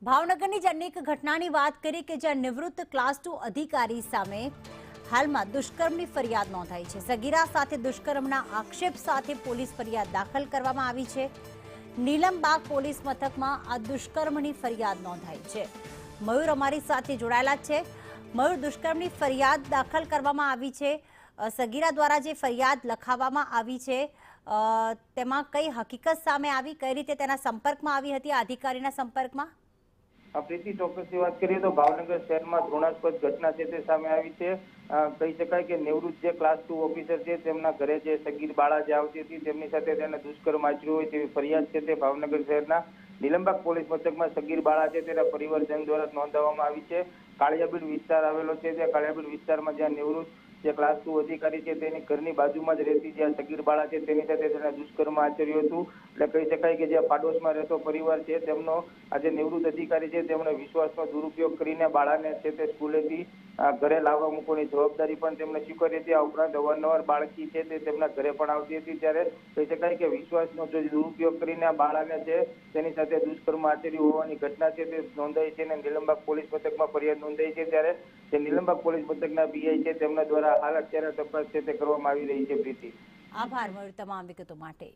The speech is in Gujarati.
ભાવનગરની જ અનેક ઘટનાની વાત કરી કે જ્યાં નિવૃત્ત ક્લાસ 2 અધિકારી સામે હાલમાં દુષ્કર્મની ફરિયાદ નોંધાઈ છે। સગીરા સાથે દુષ્કર્મના આક્ષેપ સાથે પોલીસ ફરિયાદ દાખલ કરવામાં આવી છે। નીલમબાગ પોલીસ મથકમાં આ દુષ્કર્મની ફરિયાદ નોંધાઈ છે। મયુર અમારી સાથે જોડાયેલા છે। મયુર, દુષ્કર્મની ફરિયાદ દાખલ કરવામાં આવી છે। સગીરા દ્વારા જે ફરિયાદ લખાવવામાં આવી છે તેમાં કઈ હકીકત સામે આવી, કઈ રીતે તેના સંપર્કમાં આવી હતી આ અધિકારીના સંપર્કમાં? પ્રીતિ, ચોક્કસની વાત કરીએ તો ભાવનગર શહેરમાં ઘૃણાસ્પદ ઘટના છે તે સામે આવી છે। કહી શકાય કે નિવૃત્ત જે ક્લાસ 2 ઓફિસર છે તેમના ઘરે જે સગીર બાળા જે આવતી હતી તેમની સાથે તેને દુષ્કર્મ આચર્યું હોય તેવી ફરિયાદ છે તે ભાવનગર શહેરના નીલમબાગ પોલીસ મથકમાં સગીર બાળા છે તેના પરિવારજન દ્વારા નોંધાવવામાં આવી છે। કાળિયાબીડ વિસ્તાર આવેલો છે, ત્યાં કાળિયાબીડ વિસ્તારમાં જ્યાં નિવૃત્ત જે ક્લાસ 2 અધિકારી છે તેની ઘરની બાજુમાં જ રહેતી જ્યાં સગીર બાળા છે તેની સાથે તેને દુષ્કર્મ આચર્યું હતું। એટલે કહી શકાય કે જે પાડોશમાં રહેતો પરિવાર છે તેમનો આજે નિવૃત્ત અધિકારી છે તેમણે વિશ્વાસનો દુરુપયોગ કરીને બાળાને છે તે સ્કૂલેથી ઘરે લાવવા મૂકવાની જવાબદારી પણ તેમણે સ્વીકારી હતી। આ ઉપરાંત અવારનવાર બાળકી છે તે તેમના ઘરે પણ આવતી હતી, ત્યારે કહી શકાય કે વિશ્વાસનો જે દુરુપયોગ કરીને આ બાળાને છે તેની સાથે દુષ્કર્મ આચર્યું હોવાની ઘટના છે તે નોંધાઈ છે અને નીલમબાગ પોલીસ મથકમાં ફરિયાદ નોંધાઈ છે। ત્યારે જે નીલમબાગ પોલીસ મથકના પીઆઈ છે તેમના દ્વારા હાલ અત્યારે તપાસ છે તે કરવામાં આવી રહી છે। પ્રીતિ, આભાર મયુર તમામ વિગતો માટે।